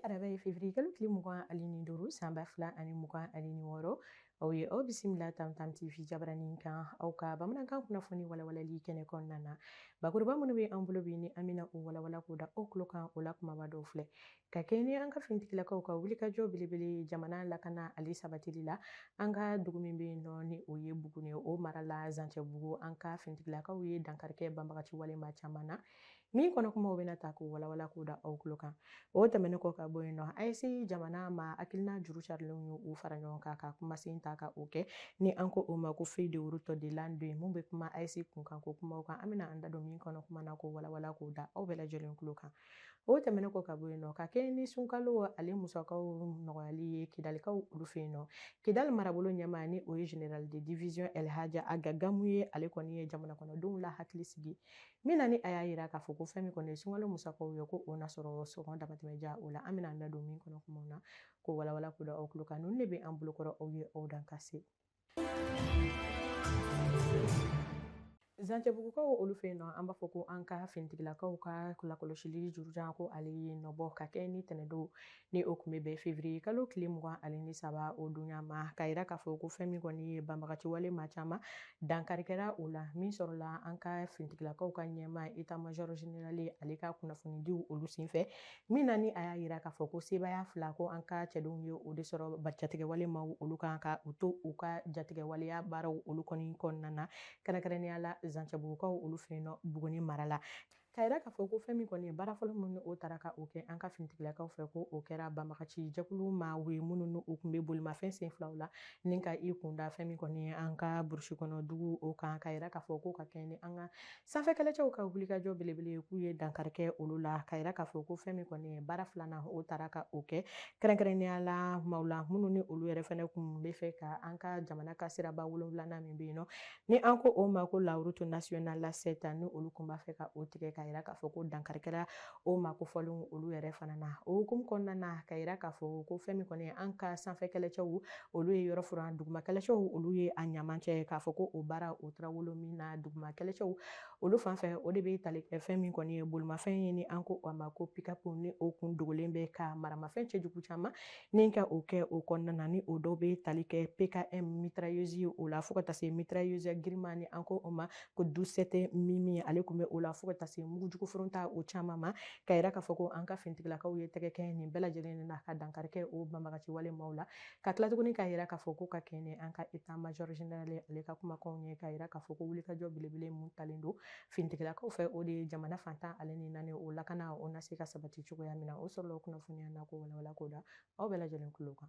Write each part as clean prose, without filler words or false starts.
Araba ye février kalo tile 25 san 2026 aw ye aw bisimila Tamtam TV jabaranin kan aw ka bamanankan kunnafoni walawalali kɛnɛ kɔnɔna na bakuruba minnu bɛ an bolo bi ni an bɛna o walawala k'o da aw tulo kan o la kumaba dɔw filɛ ka kɛ ni an ka finitigilakaw ka wulikajɔ belebele jamana lakana ale sabatili la an ka dugu min bɛ yen nɔ ni o ye Buguni o mara la Zancɛbugu an ka finitigilakaw ye dankarikɛ banbagaci walema caman na min kɔnɔ kumaw bɛna ta k'o walawala k'o da aw tulo kan o tɛmɛnen kɔ ka bɔ yen nɔ AES jamana ma hakilina juru carilenw ye u fara ɲɔgɔn kan ka kumasen ta ka o kɛ ni an ko o ma ko feuille de route de l'an 2 mun bɛ kuma AES kunkan ko kumaw kan an bɛna an da don min kɔnɔ kuma na k'o walawala k'o da aw bɛɛ lajɛlen tulo kan o tɛmɛnen kɔ ka bɔ yen nɔ ka kɛ ni sunkalo ale musakaw nɔgɔyali ye kidalikaw olu fɛ yen nɔ Kidali marabolo ɲɛmaa ni o ye général de division Elhaja Aga Gamu ye ale kɔni ye jamana kɔnɔdenw la hakili sigi min na ni a y'a yira k'a fɔ ko fɛn min kɔni ye sunkalo musakaw ye ko o na sɔrɔ sɔngɔ damatɛmɛja o la an bɛna an da don min kɔnɔ kumaw na k'o walawala k'o da aw tulo kan ninnu de bɛ an bolokɔrɔ aw ye aw dan ka se Zancɛbugukaw olu fɛ yen nɔ an b'a fɔ ko an ka finitigilakaw ka lakɔlɔsili jurujan ko ale ye nɔbɔ ka kɛ ni tɛnɛndon ni o tun bɛ bɛn février kalo tile 23 o dunya ma ka yira k'a fɔ ko fɛn min kɔni ye banbagaci wale maa caman dankarikɛra o la min sɔrɔla an ka finitigilakaw ka ɲɛmaa état major général ale ka kunnafonidiw olu senfɛ min na ni a y'a yira k'a fɔ ko sebaaya fila ko an ka cɛdenw ye o de sɔrɔ jatigɛwale maaw olu kan ka u to u ka jatigɛwaleya baaraw olu kɔni kɔnɔna na kɛrɛnkɛrɛnnenya la Zancɛbugukaw olu fɛ yen nɔ Buguni mara la ka yira k'a fɔ ko fɛn min kɔni ye baara fɔlɔ minnu o taara ka o kɛ an ka finitigilakaw fɛ ko o kɛra banbagaci jɛkulu maaw ye minnu u tun bɛ bolimafɛn sen filaw la ni ka i kunda fɛn min kɔni ye an ka burusi kɔnɔ dugu o kan ka yira k'a fɔ ko ka kɛ ni an ka sanfɛkɛlɛcɛw ka wulikajɔ belebele ye k'u ye dankarikɛ olu la ka yira k'a fɔ ko fɛn min kɔni ye baara filanan o taara ka o kɛ kɛrɛnkɛrɛnnenya la maaw la minnu ni olu yɛrɛ fɛnɛ kun bɛ fɛ ka an ka jamana ka siraba 7 min bɛ yen nɔ ni an ko o ma ko la route nationale la 7 ni olu kun b'a fɛ ka o tigɛ ka yira k'a fɔ ko dankarikɛra o mako fɔlen olu yɛrɛ fana na o hukumu kɔnɔna na ka yira k'a fɔ ko fɛn min kɔni an ka sanfɛkɛlɛcɛw olu ye yɔrɔ furan dugumakɛlɛcɛw olu ye a ɲamacɛ k'a fɔ ko o baara o taara wolo min na dugumakɛlɛcɛw olu fan fɛ o de bɛ tali kɛ fɛn min kɔni ye bolimafɛn ye ni an ko o ma ko pick-up ni o kun dogolen bɛ ka maramafɛn cɛjugu caman ni ka o kɛ o kɔnɔna na ni o dɔw bɛ tali kɛ PKM mitrailleuse ye o la fo ka taa se mitrailleuse girinman ni an ko o ma ko 12 mimi ale kun bɛ o la fo ka taa se mugujugufuron ta o caman ma ka yira k'a fɔ ko an ka finitigilakaw ye tɛgɛ kɛ nin bɛɛ lajɛlen na ka dankarikɛ o banbagaci wale maaw la ka tila tuguni ka yira k'a fɔ ko ka kɛ ni an ka état major général ale ka kumakanw ye ka yira k'a fɔ ko wulikajɔ belebele mun talen don finitigilakaw fɛ o de ye jamana fantan ale ni naani o lakana o na se ka sabati cogoya min na o sɔrɔla o kunnafoniya na ko walawala k'o da aw bɛɛ lajɛlen tulo kan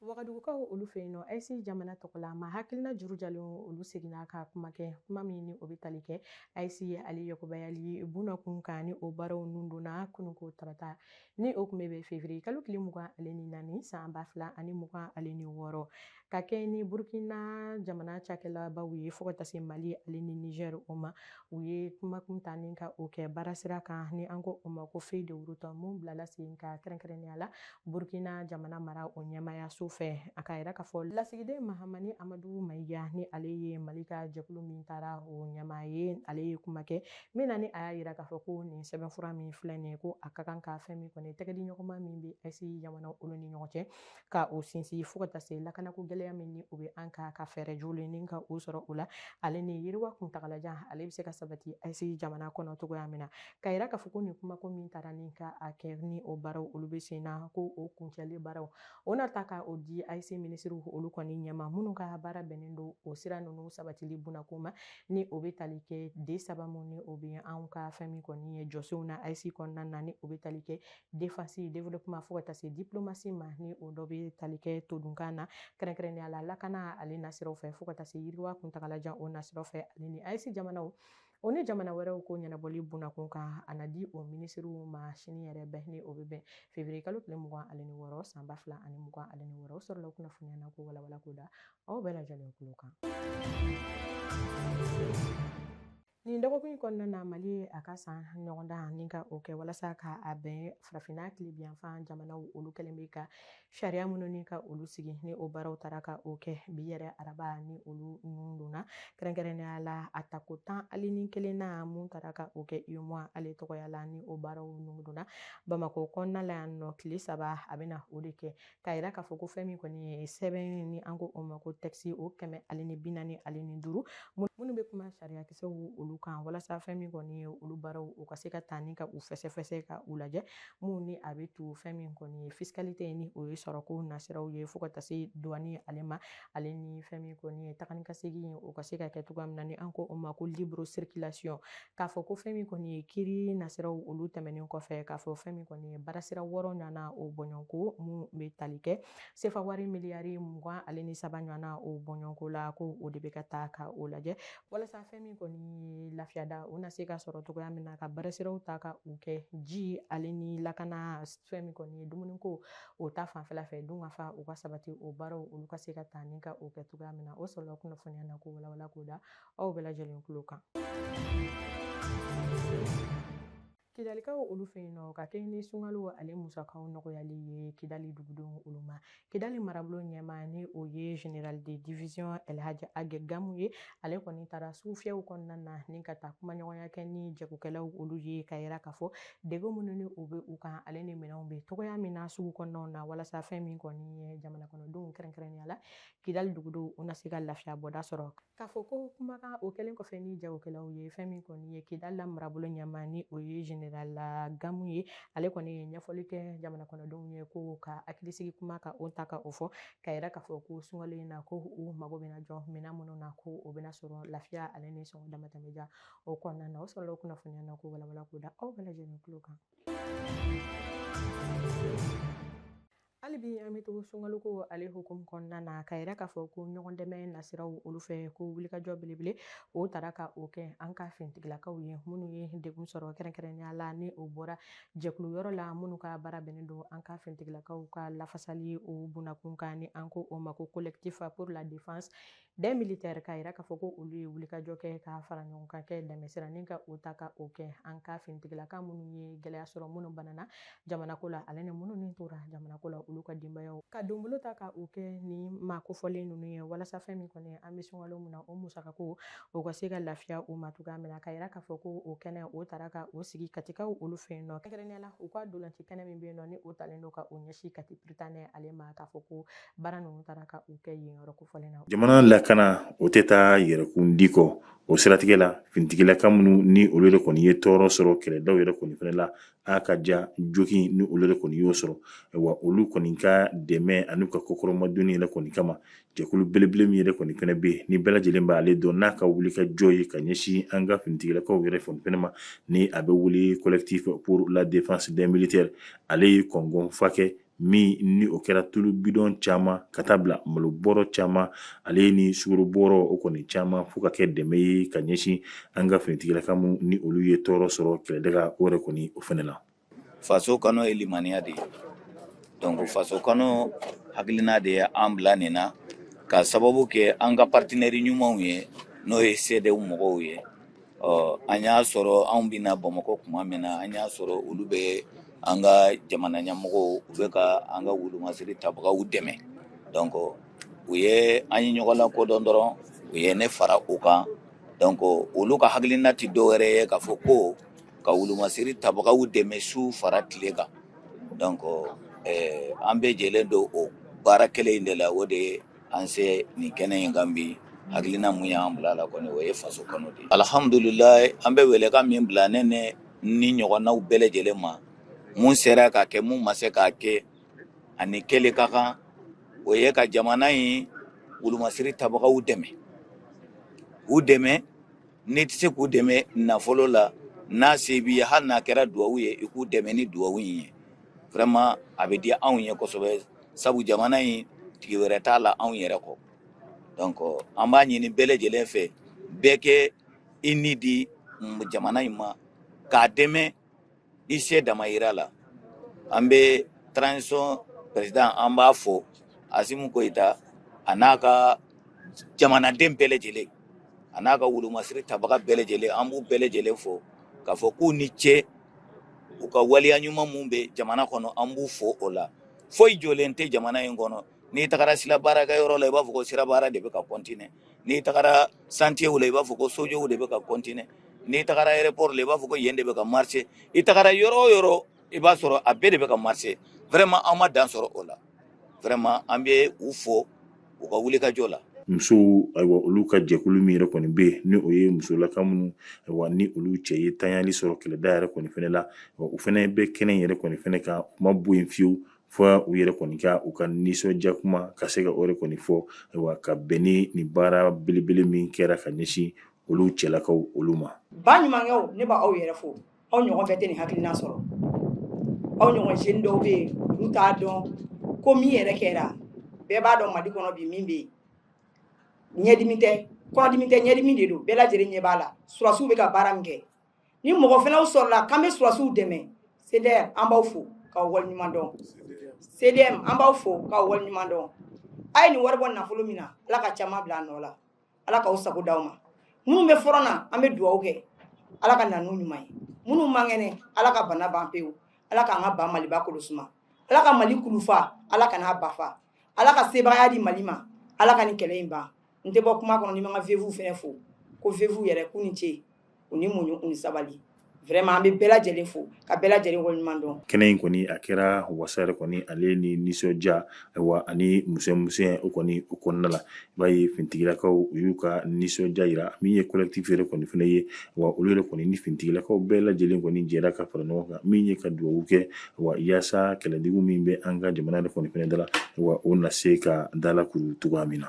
Wagadugukaw olu fɛ yen nɔ AES jamana tɔgɔla ma hakilina juru jalen olu seginna ka kuma kɛ kuma min ni o bɛ tali kɛ AES ye ale yakubayali bunakun kan ni o baaraw nun donna kununko tarata ni o tun bɛ bɛn février kalo tile 24 san 2026 ka kɛ ni Burkina jamana cakɛlabaw ye fo ka taa se Mali ale ni Niger o ma u ye kumakun ta ni ka o kɛ baara sira kan ni an ko o ma ko feuille de route mun bilala sen ka kɛrɛnkɛrɛnnenya la Burkina jamana mara o ɲɛmayaso fɛ a ka yira k'a fɔ lasigiden Mahamani Amadu Mayiga ni ale ye Mali ka jɛkulu min taara o ɲɛmaa ye ale ye kuma kɛ min na ni a y'a yira k'a fɔ ko nin sɛbɛnfura min filɛ nin ye ko a ka kan ka fɛn min kɔni tɛgɛdi ɲɔgɔnma min bɛ AES jamana olu ni ɲɔgɔn cɛ ka o sinsin fo ka taa se lakanako gɛlɛya min ni o bɛ an ka fɛɛrɛ jolen ni ka o sɔrɔ o la ale ni yiriwa kuntagalajan ale bɛ se ka sabati AES jamana kɔnɔ cogoya min na ka yira k'a fɔ ko nin kumako min taara ni ka a kɛ ni o baaraw olu bɛ sen na ko o kuncɛli baaraw o na ta ka o di AES minisiriw olu kɔni ɲɛma minnu ka baara bɛnnen don o sira ninnu sabatili bunako ma ni o bɛ tali kɛ D3 mun ni o bɛ anw ka fɛn min kɔni ye jɔsenw na AES kɔnɔna na ni o bɛ tali kɛ défense développement fo ka taa se diplomatie ma ni o dɔ bɛ tali kɛ todunkan na kɛrɛnkɛrɛnnenya la lakana ale nasiraw fɛ fo ka taa se yiriwa kuntagalajan o nasiraw fɛ ale ni AES jamanaw o ni jamana wɛrɛw ko ɲɛnabɔli bunakun kan a na di o minisiriw ma sini yɛrɛ bɛɛ ni o bɛ bɛn février kalo tile 26 san 2026 o sɔrɔla kunnafoniya na ko walawala k'o da aw bɛɛ lajɛlen tulo kan Nin dɔgɔkun in kɔnɔna na Mali ye a ka san ɲɔgɔndan ni ka o kɛ walasa ka a bɛn farafinna tile-bi-yanfan jamanaw olu kɛlen bɛ ka sariya minnu ni ka olu sigi ni o baaraw taara ka o kɛ bi yɛrɛ araba ni olu nun donna kɛrɛnkɛrɛnnenya la a tako 11 na mun taara ka o kɛ UEMOA ale tɔgɔya la ni o baaraw nun donna Bamako kɔnɔna la yan nɔ tile 3 a bɛna o de kɛ k'a yira k'a fɔ ko fɛn min kɔni ye sɛbɛn ni an ko o ma ko texte o 445 minnu bɛ kuma sariya kisɛw olu kan walasa fɛn min kɔni ye olu baaraw u ka se ka taa ni ka u fɛsɛfɛsɛ ka u lajɛ mun ni a bɛ to fɛn min kɔni ye fiscalité ni o ye sɔrɔko nasiraw ye fo ka taa se douane ale ma ale ni fɛn min kɔni ye tagani ka segin o ka se ka kɛ cogoya min na ni an ko o ma ko libre circulation k'a fɔ ko fɛn min kɔni ye kiiri nasiraw olu tɛmɛnen kɔfɛ k'a fɔ fɛn min kɔni ye baarasira 6 ɲɔgɔnna o bɔɲɔgɔnko mun bɛ tali kɛ sefa wari miliyari 23 ɲɔgɔnna o bɔɲɔgɔnko la ko o de bɛ ka taa ka o lajɛ walasa fɛn min kɔni lafiya da o na se ka sɔrɔ cogoya min na ka baarasiraw ta ka u kɛ ji ale ni lakana fɛn min kɔni ye dumuniko o ta fanfɛla fɛ dun ka fa u ka sabati o baaraw olu ka se ka taa ni ka o kɛ cogoya min na o sɔrɔla kunnafoniya na ko walawala k'o da aw bɛɛ lajɛlen tulo kan. Kidalikaw olu fɛ yen nɔ ka kɛ ni sunkalo ale musakaw nɔgɔyali ye Kidali dugudenw olu ma Kidali marabolo ɲɛmaa ni o ye Général de division Elhaji Age Gamu ye ale kɔni taara sugufiyɛw kɔnɔna na ni ka taa kumaɲɔgɔnya kɛ ni jagokɛlaw olu ye ka yira k'a fɔ degun minnu ni u bɛ u kan ale ni minɛnw bɛ togoya min na sugu kɔnɔnaw na walasa fɛn min kɔni ye jamana kɔnɔdenw kɛrɛnkɛrɛnnenya la Kidali dugudenw u na se ka lafiya bɔda sɔrɔ k'a fɔ ko kumakan o kɛlen kɔfɛ ni jagokɛlaw ye fɛn min kɔni ye Kidali la marabolo ɲɛmaa ni o ye Général Gamu ye ale kɔni ye ɲɛfɔli kɛ jamana kɔnɔdenw ye ko ka hakilisigi kuma ka o ta ka o fɔ ka yira k'a fɔ ko sunkalo in na ko u mago bɛna jɔ minɛn minnu na ko o bɛna sɔrɔ lafiya ale ni sɔngɔ damatɛmɛja o kɔnɔna na o sɔrɔla kunnafoniya na ko walawala k'o da aw bɛɛ lajɛlen tulo kan. hali bi an bɛ to sunkaloko ale hukumu kɔnɔna na ka yira k'a fɔ ko ɲɔgɔn dɛmɛ nasiraw olu fɛ ko wulikajɔ belebele o taara ka o kɛ an ka fintigilakaw ye minnu ye degun sɔrɔ kɛrɛnkɛrɛnnenya la ni o bɔra jɛkulu yɔrɔ la minnu ka baara bɛnnen don an ka fintigilakaw ka lafasali o bunakun kan ni an ko o ma ko collectif pour la défense des militaires ka yira k'a fɔ ko olu ye wulikajɔ kɛ ka fara ɲɔgɔn kan kɛ dɛmɛsira ni ka o ta ka o kɛ an ka fintigilaka minnu ye gɛlɛya sɔrɔ minnu banana jamanako la ale ni minnu ni tora jamanako la olu ka denbayaw ka donbolo ta ka o kɛ ni maa kofɔlen ninnu ye walasa fɛn min kɔni an bɛ sunkalo mun na o musakako o ka se ka lafiya o ma cogoya min na ka yira k'a fɔ ko o kɛnɛ o taara ka o sigi katikaw olu fɛ yen nɔ kɛrɛnkɛrɛnnenya la u ka dolanci kɛnɛ min bɛ yen nɔ ni o talen don ka o ɲɛsin Kati Prytanɛ ale ma k'a fɔ ko baara ninnu taara ka o kɛ yen yɔrɔ kofɔlen na jamana lakana o tɛ taa yɛrɛkundi kɔ o siratigɛ la fintigilaka minnu ni olu de kɔni ye tɔɔrɔ sɔrɔ kɛlɛdaw yɛrɛ kɔni fɛnɛ la a ka ja joki ni olu de kɔni y'o sɔrɔ wa olu kɔni ka dɛmɛ ani ka kokɔrɔmadonni yɛrɛ kɔni kama jɛkulu belebele min yɛrɛ kɔni fɛnɛ bɛ yen ni bɛɛ lajɛlen b'ale dɔn n'a ka wuli ka jɔ ye ka ɲɛsin an ka fintigilakaw yɛrɛ fɛnɛ ma ni a bɛ wuli collectif pour la défense des militaires ale ye kɔngɔn fa kɛ min ni o kɛra tulu bidɔn caman ka taa bila malo bɔrɔ caman ale ni sugaro bɔrɔ o kɔni caman fo ka kɛ dɛmɛ ye ka ɲɛsin an ka fintigilaka min ni olu ye tɔɔrɔ sɔrɔ kɛlɛdaga o yɛrɛ kɔni o fɛnɛ la faso kɔnɔ ye limaniya de ye donc faso kɔnɔ hakilina de ye an bila nin na ka sababu kɛ an ka partenaire ɲumanw ye n'o ye CEDEAO mɔgɔw ye an y'a sɔrɔ anw bɛna Bamakɔ kuma min na an y'a sɔrɔ olu bɛ an ka jamana ɲɛmɔgɔw u bɛ ka an ka wulumasiri tabagaw dɛmɛ donc u ye an ye ɲɔgɔn lakodɔn dɔrɔn u ye ne fara o kan donc olu ka hakilina tɛ dɔwɛrɛ ye k'a fɔ ko ka wulumasiri tabagaw dɛmɛ su fara tile kan donc an bɛ jɛlen don o baara kelen in de la o de ye an se nin kɛnɛ in kan bi hakilina mun y'an bila la kɔni o ye faso kɔnɔ de ye alhamdulilayi an bɛ welekan min bila ne ni ɲɔgɔnnaw bɛɛ lajɛlen ma mun sera k'a kɛ mun ma se k'a kɛ ani kɛlen ka kan o ye ka jamana in wulumasiri tabagaw dɛmɛ u dɛmɛ ne tɛ se k'u dɛmɛ nafolo la n'a se b'i ye hali n'a kɛra duwawu ye i k'u dɛmɛ ni duwawu in ye vraiment a bɛ di anw ye kosɛbɛ sabu jamana in tigi wɛrɛ t'a la anw yɛrɛ kɔ donc an b'a ɲini bɛɛ lajɛlen fɛ bɛɛ kɛ i ni di jamana in ma k'a dɛmɛ i se damayira la an bɛ transition président an b'a fɔ Asimu Goyita a n'a ka jamanaden bɛɛ lajɛlen a n'a ka wulumasiri tabaga bɛɛ lajɛlen an b'u bɛɛ lajɛlen fo k'a fɔ k'u ni ce u ka waliya ɲuman mun bɛ jamana kɔnɔ an b'u fo o la foyi jɔlen tɛ jamana in kɔnɔ n'i tagara sira baarakɛyɔrɔ la i b'a fɔ ko sira baara de bɛ ka continuer n'i tagara santier la i b'a fɔ ko sojɔw de bɛ ka continuer n'i tagara aéroport la i b'a fɔ ko yen de bɛ ka marcher i tagara yɔrɔ o yɔrɔ i b'a sɔrɔ a bɛɛ de bɛ ka marcher vraiment an ma dan sɔrɔ o la vraiment an bɛ u fo u ka wulikajɔ la. Musow ayiwa olu ka jɛkulu min yɛrɛ kɔni bɛ ni o ye musolaka minnu ayiwa ni olu cɛ ye tanyali sɔrɔ kɛlɛda yɛrɛ kɔni fɛnɛ la u fɛnɛ bɛ kɛnɛ yɛrɛ kɔni fɛnɛ ka kuma bɔ yen fiyewu fo u yɛrɛ kɔni ka u ka nisɔndiya kuma ka se ka o yɛrɛ kɔni fɔ ayiwa ka bɛn ni nin baara belebele min kɛra ka ɲɛsin olu cɛlakaw olu ma. Ba ɲumankɛw ne b'aw yɛrɛ fo aw ɲɔgɔn bɛɛ tɛ nin hakilina sɔrɔ aw ɲɔgɔn jeune dɔw bɛ yen olu t'a dɔn ko min yɛrɛ kɛra bɛɛ b'a dɔn Mali kɔnɔ bi min bɛ yen ɲɛdimi tɛ kɔnɔdimi tɛ ɲɛdimi de don bɛɛ lajɛlen ɲɛ b'a la surasiw bɛ ka baara min kɛ ni mɔgɔ fɛnɛw sɔrɔla k'an bɛ surasiw dɛmɛ CDR an b'aw fo k'aw waleɲuman dɔn CDM an b'aw fo k'aw waleɲuman dɔn a ye nin wari bɔ nafolo min na Ala ka caman bila a nɔ la Ala k'aw sago d'aw ma minnu bɛ fɔlɔ na an bɛ dugawu kɛ Ala ka na n'u ɲuman ye minnu man kɛnɛ Ala ka bana ban pewu Ala k'an ka ban Maliba kolo suma Ala ka Mali kulufa Ala ka n'a bafa Ala ka sebagaya di Mali ma Ala ka nin kɛlɛ in ban n tɛ bɔ kuma kɔnɔ ni ma n ka veuve fɛnɛ fo ko veuve yɛrɛ k'u ni ce u ni muɲu u ni sabali vraiment an bɛ bɛɛ lajɛlen fo ka bɛɛ lajɛlen waleɲuman dɔn. Kɛnɛ in kɔni a kɛra wasa yɛrɛ kɔni ale ni nisɔndiya ayiwa ani musɛn o kɔni o kɔnɔna la i b'a ye fintigilakaw u y'u ka nisɔndiya yira min ye collectif yɛrɛ kɔni fɛnɛ ye wa olu yɛrɛ kɔni ni fintigilakaw bɛɛ lajɛlen kɔni jɛra ka fara ɲɔgɔn kan min ye ka dugawu kɛ wa yaasa kɛlɛdigu min bɛ an ka jamana yɛrɛ kɔni fɛnɛ da la wa o na se ka dalakuru cogoya min na.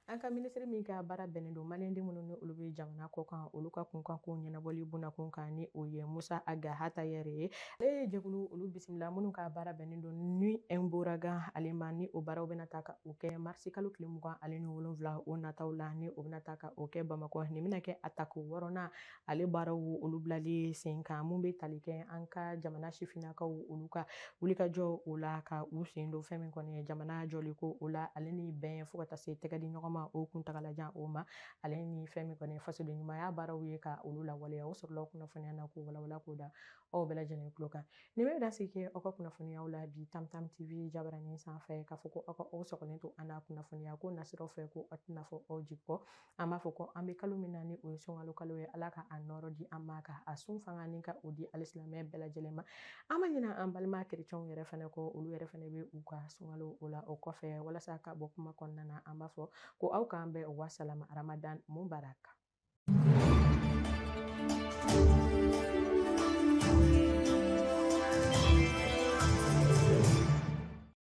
An ka ministre min ka baara bɛnnen don maliyɛnden minnu ni olu bɛ jamana kɔ kan olu ka kunkan ko ɲɛnabɔli bunakun kan ni o ye Musa Aga Hatayɛrɛ ye ale ye jɛkulu olu bisimila minnu ka baara bɛnnen don ni Nboragan ale ma ni o baaraw bɛna taa ka o kɛ marisi kalo tile 27 o nataw la ni o bɛna taa ka o kɛ Bamakɔ nin bɛna kɛ atako 6nan ale baaraw olu bilali sen kan mun bɛ tali kɛ an ka jamana sifinnakaw olu ka wulikajɔ o la ka u sen don fɛn min kɔni ye jamana jɔliko o la ale ni bɛn fo ka taa se tɛgɛ di ɲɔgɔn ma o kuntagalajan o ma ale ni fɛn min kɔni fasoden ɲumanya baaraw ye ka olu lawaleya o sɔrɔla kunnafoniya na ko walawala k'o da aw bɛɛ lajɛlen tulo kan nin bɛ dasigi kɛ aw ka kunnafoniyaw la bi Tamtam TV jabaranin sanfɛ k'a fɔ ko aw ka aw sɔgɔlen to an na kunnafoniya ko nasiraw fɛ ko aw tɛna fɔ aw jigi kɔ an b'a fɔ ko an bɛ kalo min na ni o ye sunkalo kalo ye Ala ka a nɔɔrɔ di an ma ka a sun fanga ni ka o di alisilamɛ bɛɛ lajɛlen ma an ma ɲinɛ an balima kerecɛnw yɛrɛ fɛnɛ kɔ olu yɛrɛ fɛnɛ bɛ u ka sunkalo o la o kɔfɛ walasa ka bɔ kuma kɔnɔna na an b'a fɔ ko aw k'an bɛn o wasalama Ramadan Mubarak.